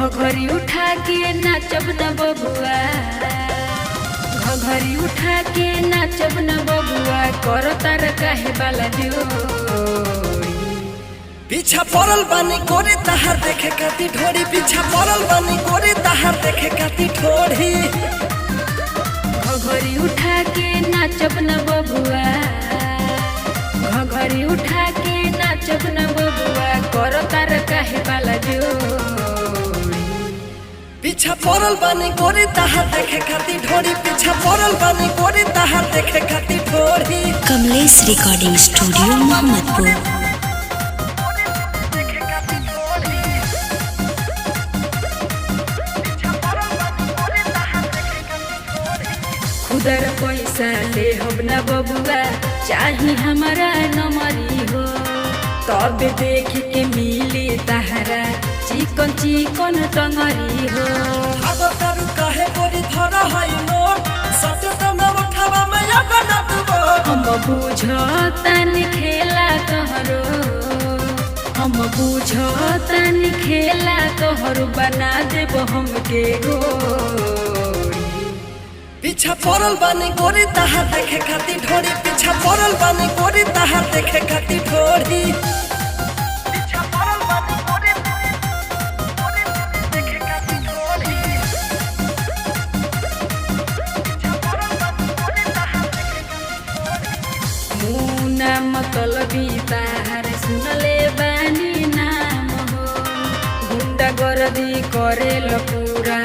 घघरी उठा के नाचब न बबुआ, घघरी उठा के नाचब न बबुआ, कर तार काहे बाला जोड़ी। पीछा पड़ल बानी गोरी तहार देखे काती ढोरी, पीछा पड़ल बानी गोरी तहार देखे काती ढोरी। घघरी उठा के नाचब न बबुआ, घघरी उठा के नाचब न बबुआ, कर तार काहे बाला जोड़ी। पीछा पड़ल बानी गोरी तहार देखे खाती ढोरी, पीछा पड़ल बानी गोरी तहार देखे खाती ढोरी। Kamlesh recording studio Mohammadpur. उधर पैसा ले हम न बबुआ, चाही हमारा नमरी हो, तब देख के मिली तहरा चिकन चिकन टंगरी हो। अब तारू काहे गोरी धरा हई नोट, सच तो न उठावा मैं अब न दुबो। हम बुझतन खेला तोहरो, हम बुझतन खेला तोहरो, बना देब हमके गोरी। पीछा पड़ल बानी गोरी तहार देखे खाती ढोरी, पीछा पड़ल बानी गोरी तहार देखे खाती ढोरी। मुना मतलबी तार सुनले बानी नाम हो, गुंडा गर्दी करे पूरा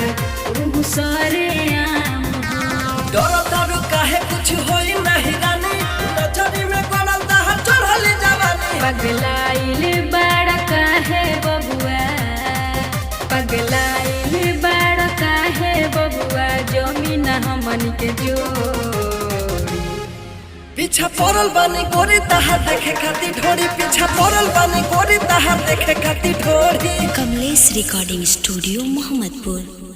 सरे आम हो। डर तारू काहे कुछ होई नहीं रानी, नजरी में गलल तहार चढ़ल जवानी। पगलाइल बाड़ा काहे बबुआ, पगलाइल बाड़ा काहे बबुआ, जमीन हमन के जोड़ी। पीछा पड़ल बानी गोरी तहार देखे खाती ढोरी, पीछा पड़ल बानी गोरी तहार देखे खाती ढोरी। Kamlesh recording studio Mohammadpur.